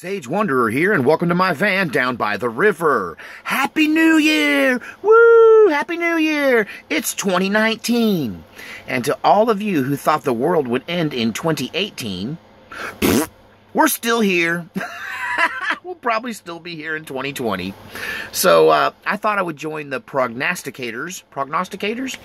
Sage Wanderer here, and welcome to my van down by the river. Happy New Year! Woo! Happy New Year! It's 2019. And to all of you who thought the world would end in 2018, we're still here. We'll probably still be here in 2020. So I thought I would join the prognosticators,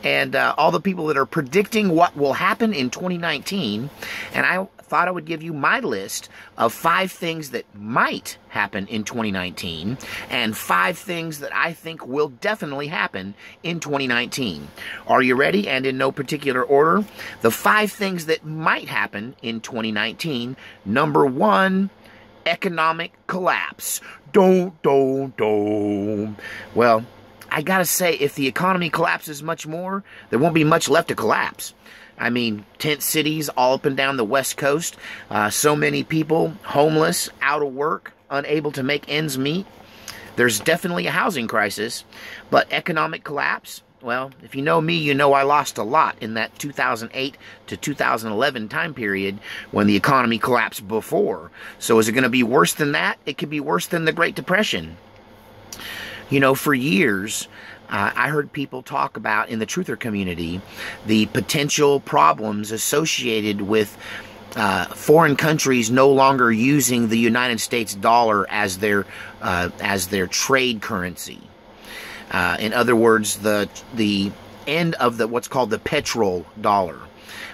and all the people that are predicting what will happen in 2019. And I thought I would give you my list of 5 things that might happen in 2019 and 5 things that I think will definitely happen in 2019. Are you ready? And in no particular order, the 5 things that might happen in 2019. Number 1, economic collapse. Well, I gotta say, if the economy collapses much more, there won't be much left to collapse. I mean, tent cities all up and down the West Coast, so many people homeless, out of work, unable to make ends meet. There's definitely a housing crisis, but economic collapse, well, if you know me, you know I lost a lot in that 2008 to 2011 time period when the economy collapsed before. So is it going to be worse than that? It could be worse than the Great Depression. You know, for years, I heard people talk about, in the truther community, the potential problems associated with foreign countries no longer using the United States dollar as their trade currency. In other words, the end of what's called the petrol dollar,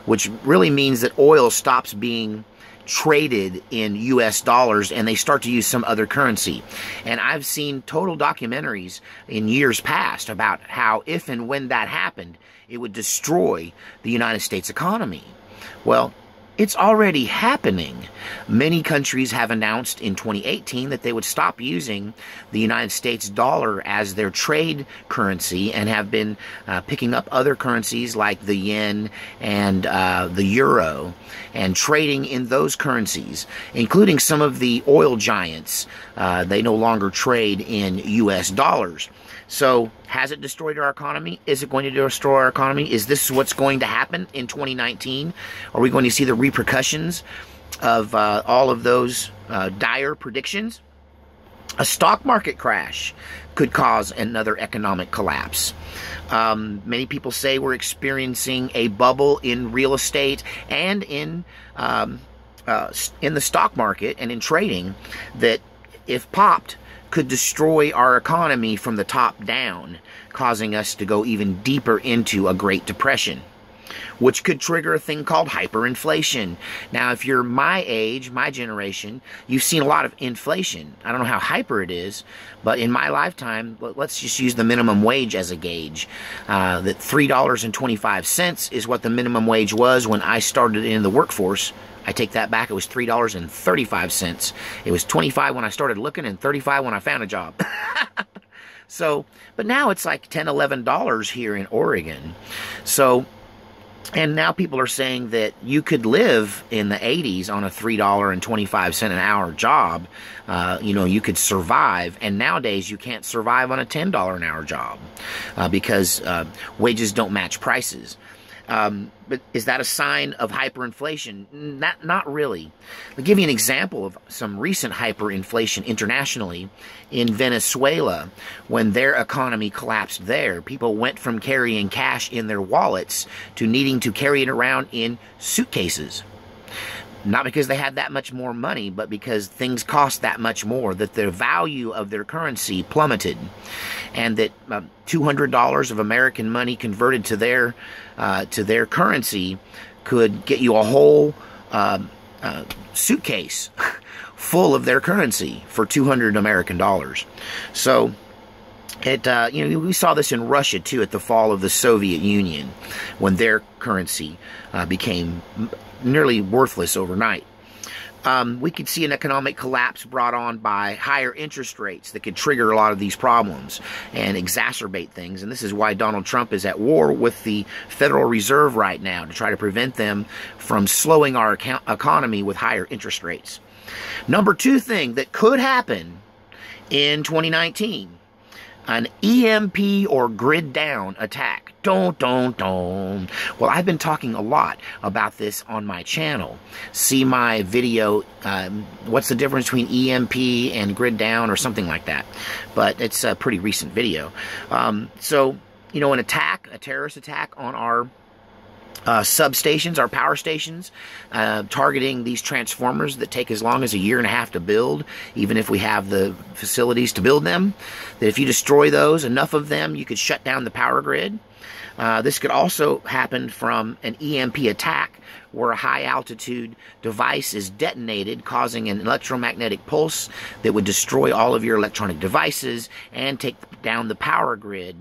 which really means that oil stops being traded in US dollars and they start to use some other currency. And I've seen total documentaries in years past about how if and when that happened, it would destroy the United States economy. Well, it's already happening. Many countries have announced in 2018 that they would stop using the United States dollar as their trade currency and have been picking up other currencies like the yen and the euro and trading in those currencies, including some of the oil giants. They no longer trade in US dollars. So, has it destroyed our economy? Is it going to destroy our economy? Is this what's going to happen in 2019? Are we going to see the repercussions of all of those dire predictions? A stock market crash could cause another economic collapse. Many people say we're experiencing a bubble in real estate and in the stock market and in trading that, if popped, could destroy our economy from the top down, causing us to go even deeper into a Great Depression, which could trigger a thing called hyperinflation. Now, if you're my age, my generation, you've seen a lot of inflation. I don't know how hyper it is, but in my lifetime, let's just use the minimum wage as a gauge. That $3.25 is what the minimum wage was when I started in the workforce. I take that back. It was $3.35. It was $25 when I started looking and $35 when I found a job. So, but now it's like $10, $11 here in Oregon. So, and now people are saying that you could live in the 80s on a $3.25 an hour job. You know, you could survive. And nowadays you can't survive on a $10 an hour job because wages don't match prices. But is that a sign of hyperinflation? Not really. I'll give you an example of some recent hyperinflation internationally. In Venezuela, when their economy collapsed there, people went from carrying cash in their wallets to needing to carry it around in suitcases. Not because they had that much more money, but because things cost that much more, that the value of their currency plummeted. And that $200 of American money converted to their currency could get you a whole suitcase full of their currency for $200 American dollars. So, you know, we saw this in Russia too at the fall of the Soviet Union, when their currency became nearly worthless overnight. We could see an economic collapse brought on by higher interest rates that could trigger a lot of these problems and exacerbate things. And this is why Donald Trump is at war with the Federal Reserve right now, to try to prevent them from slowing our economy with higher interest rates. Number 2 thing that could happen in 2019, an EMP or grid down attack. Don't. Well, I've been talking a lot about this on my channel. See my video, what's the difference between EMP and grid down or something like that. But it's a pretty recent video. So, you know, a terrorist attack on our substations, our power stations, targeting these transformers that take as long as 1.5 years to build, even if we have the facilities to build them, that if you destroy those, enough of them, you could shut down the power grid. This could also happen from an EMP attack where a high-altitude device is detonated, causing an electromagnetic pulse that would destroy all of your electronic devices and take down the power grid.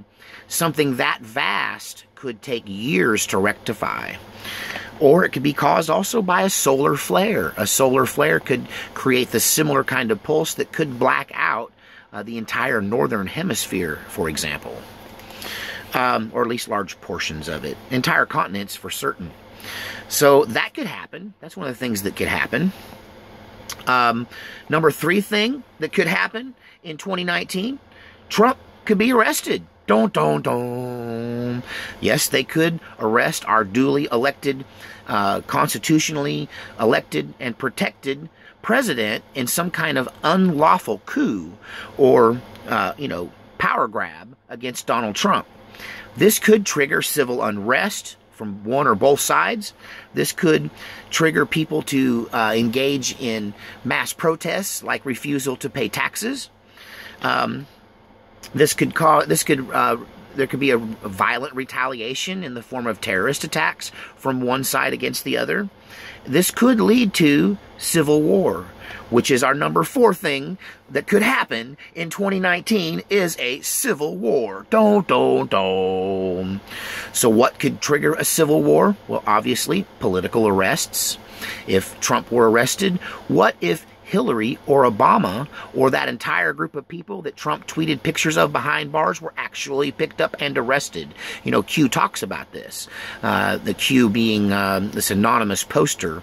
Something that vast could take years to rectify. Or it could be caused also by a solar flare. A solar flare could create the similar kind of pulse that could black out the entire northern hemisphere, for example. Or at least large portions of it. Entire continents for certain. So that could happen. That's one of the things that could happen. Number 3 thing that could happen in 2019, Trump could be arrested. Yes, they could arrest our duly elected, constitutionally elected and protected president in some kind of unlawful coup or, you know, power grab against Donald Trump. This could trigger civil unrest from one or both sides. This could trigger people to engage in mass protests like refusal to pay taxes. There could be a violent retaliation in the form of terrorist attacks from one side against the other. This could lead to civil war, which is our number 4 thing that could happen in 2019 is a civil war. So what could trigger a civil war? Well, obviously, political arrests. If Trump were arrested, what if Hillary or Obama or that entire group of people that Trump tweeted pictures of behind bars were actually picked up and arrested? You know, Q talks about this. The Q being this anonymous poster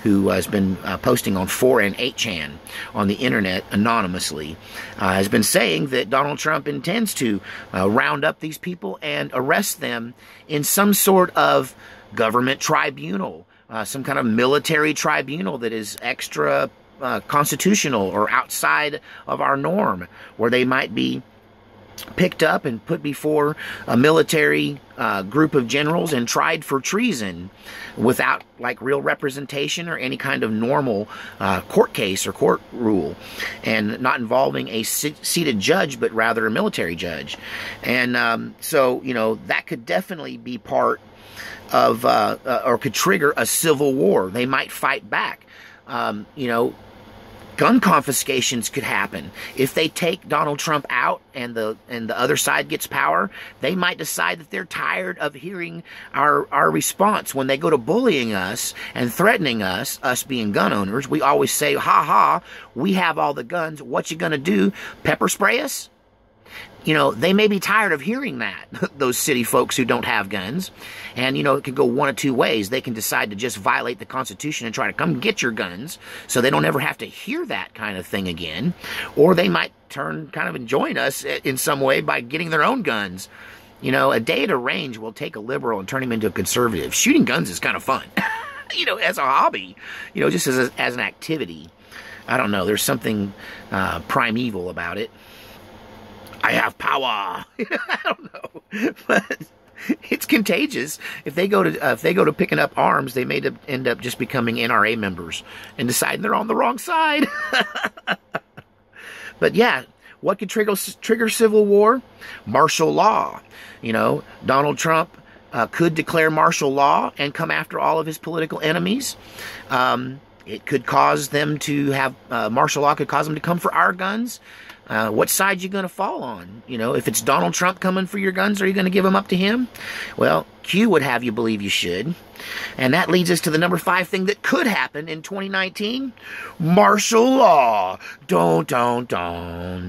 who has been posting on 4 and 8chan on the internet anonymously, has been saying that Donald Trump intends to round up these people and arrest them in some sort of government tribunal, some kind of military tribunal that is extra constitutional or outside of our norm, where they might be picked up and put before a military group of generals and tried for treason without like real representation or any kind of normal court case or court rule, and not involving a seated judge but rather a military judge. And so, you know, that could definitely be part of or could trigger a civil war. They might fight back. You know, gun confiscations could happen. If they take Donald Trump out and the other side gets power, they might decide that they're tired of hearing our response when they go to bullying us and threatening us being gun owners. We always say, ha ha, we have all the guns. What you gonna do? Pepper spray us? You know, they may be tired of hearing that, those city folks who don't have guns. And, you know, it could go one of 2 ways. They can decide to just violate the Constitution and try to come get your guns so they don't ever have to hear that kind of thing again. Or they might turn kind of and join us in some way by getting their own guns. You know, a day at a range will take a liberal and turn him into a conservative. Shooting guns is kind of fun, you know, as a hobby, you know, just as an activity. I don't know. There's something primeval about it. I have power. I don't know, but it's contagious. If they go to picking up arms, they may end up just becoming NRA members and deciding they're on the wrong side. But yeah, what could trigger civil war? Martial law. You know, Donald Trump could declare martial law and come after all of his political enemies. It could cause them to have martial law could cause them to come for our guns. What side you going to fall on? You know, if it's Donald Trump coming for your guns, are you going to give them up to him? Well, Q would have you believe you should. And that leads us to the number 5 thing that could happen in 2019. Martial law. Don't.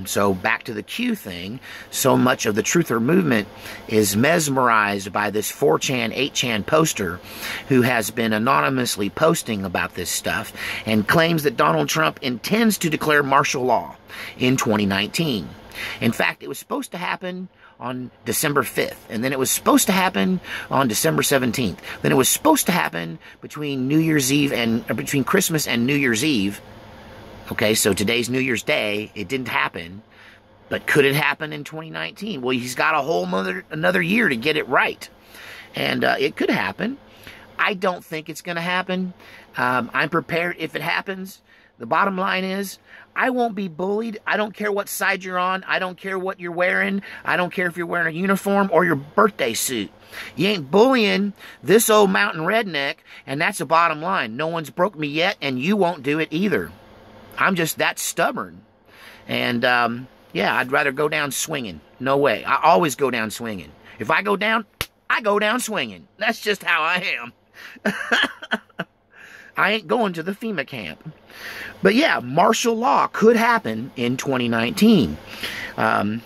So back to the Q thing. So much of the truther movement is mesmerized by this 4chan, 8chan poster who has been anonymously posting about this stuff and claims that Donald Trump intends to declare martial law in 2019. In fact, it was supposed to happen on December 5th, and then it was supposed to happen on December 17th. Then it was supposed to happen between New Year's Eve and between Christmas and New Year's Eve. Okay, so today's New Year's Day. It didn't happen, but could it happen in 2019? Well, he's got a whole another year to get it right, and it could happen. I don't think it's going to happen. I'm prepared if it happens. The bottom line is, I won't be bullied. I don't care what side you're on. I don't care what you're wearing. I don't care if you're wearing a uniform or your birthday suit. You ain't bullying this old mountain redneck, and that's the bottom line. No one's broke me yet, and you won't do it either. I'm just that stubborn. And, yeah, I'd rather go down swinging. No way. I always go down swinging. If I go down, I go down swinging. That's just how I am. I ain't going to the FEMA camp. But yeah, martial law could happen in 2019. And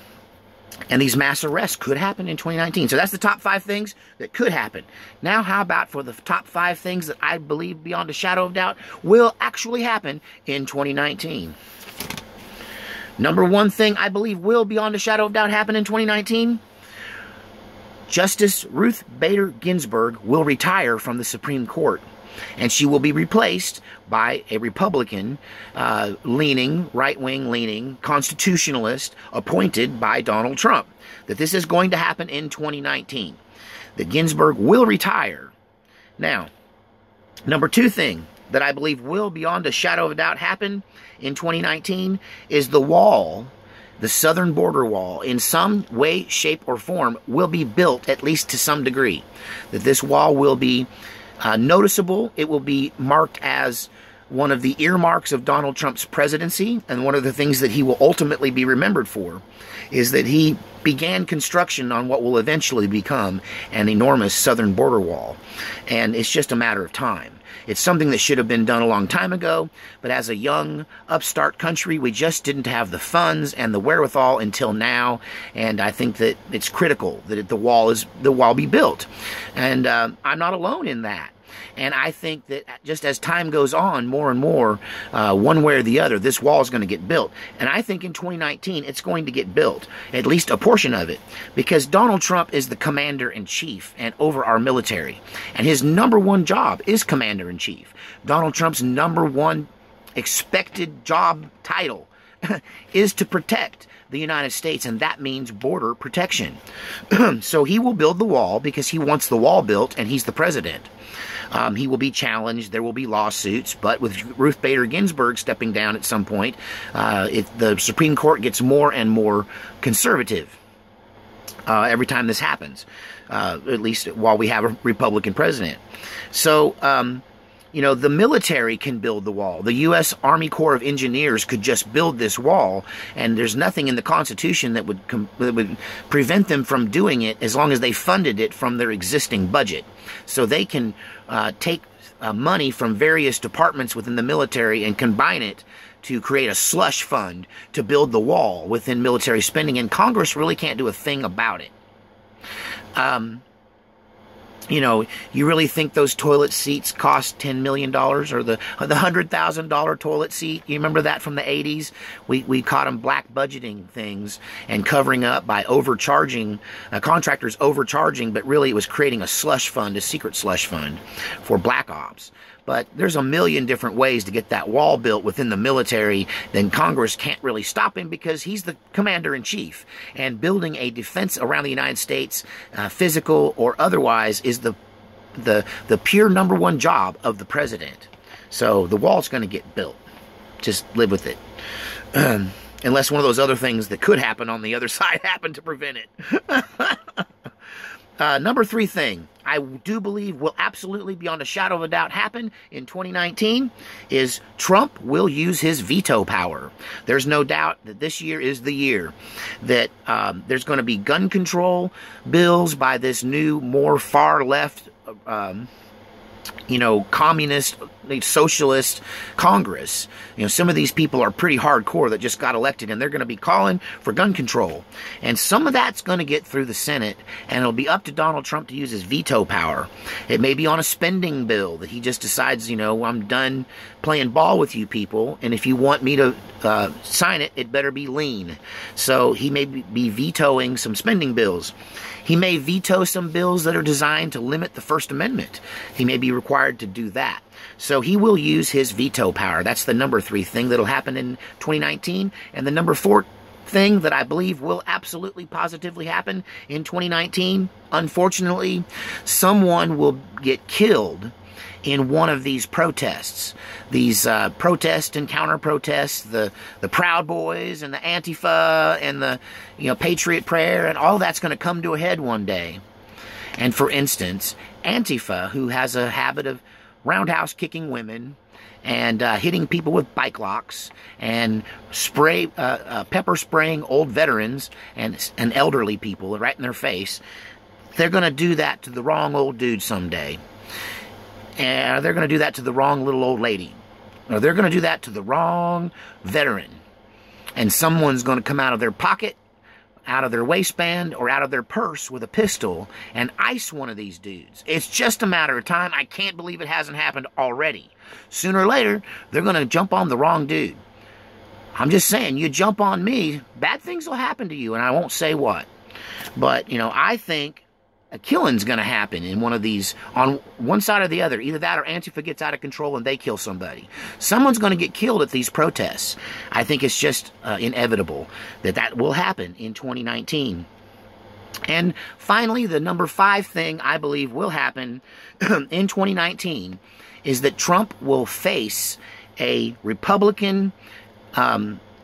these mass arrests could happen in 2019. So that's the top 5 things that could happen. Now, how about for the top 5 things that I believe beyond a shadow of doubt will actually happen in 2019? Number 1 thing I believe will beyond a shadow of doubt happen in 2019. Justice Ruth Bader Ginsburg will retire from the Supreme Court, and she will be replaced by a Republican-leaning, right-wing-leaning constitutionalist appointed by Donald Trump. That this is going to happen in 2019. That Ginsburg will retire. Now, number 2 thing that I believe will, beyond a shadow of a doubt, happen in 2019 is the wall. The southern border wall, in some way, shape, or form, will be built, at least to some degree. That this wall will be noticeable. It will be marked as one of the earmarks of Donald Trump's presidency, and one of the things that he will ultimately be remembered for is that he began construction on what will eventually become an enormous southern border wall. And it's just a matter of time. It's something that should have been done a long time ago, but as a young, upstart country, we just didn't have the funds and the wherewithal until now, and I think that it's critical that the wall be built. And I'm not alone in that. And I think that just as time goes on, more and more, one way or the other, this wall is going to get built. And I think in 2019, it's going to get built, at least a portion of it, because Donald Trump is the commander-in-chief and over our military. And his number 1 job is commander-in-chief. Donald Trump's number 1 expected job title is to protect the United States, and that means border protection. So he will build the wall because he wants the wall built, and he's the president. He will be challenged. There will be lawsuits. But with Ruth Bader Ginsburg stepping down at some point, the Supreme Court gets more and more conservative every time this happens, at least while we have a Republican president. So, you know, the military can build the wall. The U.S. Army Corps of Engineers could just build this wall, and there's nothing in the Constitution that would prevent them from doing it as long as they funded it from their existing budget. So they can take money from various departments within the military and combine it to create a slush fund to build the wall within military spending, and Congress really can't do a thing about it. You know, you really think those toilet seats cost $10 million, or the $100,000 toilet seat? You remember that from the 80s? We caught them black budgeting things and covering up by overcharging, contractors overcharging, but really it was creating a slush fund, a secret slush fund for black ops. But there's a million different ways to get that wall built within the military. Then Congress can't really stop him because he's the commander-in-chief. And building a defense around the United States, physical or otherwise, is the pure number 1 job of the president. So the wall's going to get built. Just live with it. Unless one of those other things that could happen on the other side happen to prevent it. Number 3 thing I do believe will absolutely, beyond a shadow of a doubt, happen in 2019 is Trump will use his veto power. There's no doubt that this year is the year that there's going to be gun control bills by this new, more far left, you know, communist socialist Congress. You know, some of these people are pretty hardcore that just got elected, and they're going to be calling for gun control. And some of that's going to get through the Senate, and it'll be up to Donald Trump to use his veto power. It may be on a spending bill that he just decides, you know, I'm done playing ball with you people, and if you want me to sign it, it better be lean. So he may be vetoing some spending bills. He may veto some bills that are designed to limit the First Amendment. He may be required to do that. So he will use his veto power. That's the number 3 thing that'll happen in 2019. And the number 4 thing that I believe will absolutely positively happen in 2019, unfortunately, someone will get killed in one of these protests. These protest and counter-protests, the Proud Boys and the Antifa and the, you know, Patriot Prayer, and all that's going to come to a head one day. And for instance, Antifa, who has a habit of roundhouse kicking women and hitting people with bike locks and pepper spraying old veterans and elderly people right in their face, they're going to do that to the wrong old dude someday. And they're going to do that to the wrong little old lady. Or they're going to do that to the wrong veteran. And someone's going to come out of their pocket, out of their waistband, or out of their purse with a pistol and ice one of these dudes. It's just a matter of time. I can't believe it hasn't happened already. Sooner or later, they're going to jump on the wrong dude. I'm just saying, you jump on me, bad things will happen to you, and I won't say what. But, you know, I think a killing's going to happen in one of these, on one side or the other. Either that or Antifa gets out of control and they kill somebody. Someone's going to get killed at these protests. I think it's just inevitable that that will happen in 2019. And finally, the number 5 thing I believe will happen in 2019 is that Trump will face a Republican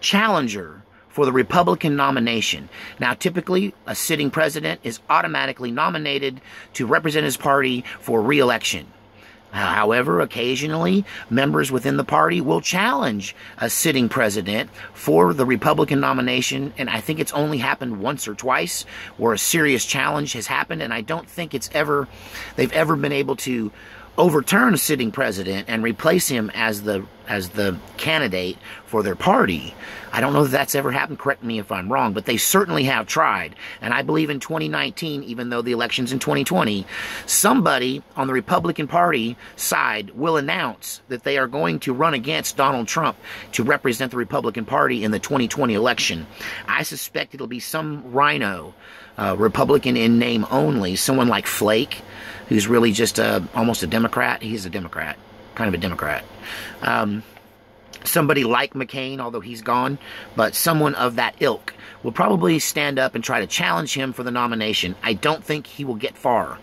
challenger for the Republican nomination. Now, typically, a sitting president is automatically nominated to represent his party for re-election. However, occasionally, members within the party will challenge a sitting president for the Republican nomination, and I think it's only happened once or twice where a serious challenge has happened, and I don't think they've ever been able to overturn a sitting president and replace him as the candidate for their party. I don't know if that's ever happened. Correct me if I'm wrong, but they certainly have tried. And I believe in 2019, even though the election's in 2020, somebody on the Republican Party side will announce that they are going to run against Donald Trump to represent the Republican Party in the 2020 election. I suspect it'll be some rhino, Republican in name only, someone like Flake, who's really just almost a Democrat. He's a Democrat, kind of a Democrat. Somebody like McCain, although he's gone, but someone of that ilk will probably stand up and try to challenge him for the nomination. I don't think he will get far,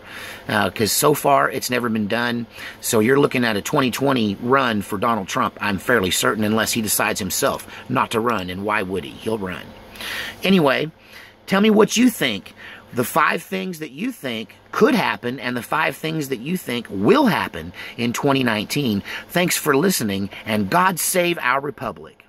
because so far it's never been done. So you're looking at a 2020 run for Donald Trump, I'm fairly certain, unless he decides himself not to run, and why would he? He'll run. Anyway, tell me what you think. The 5 things that you think could happen and the 5 things that you think will happen in 2019. Thanks for listening, and God save our republic.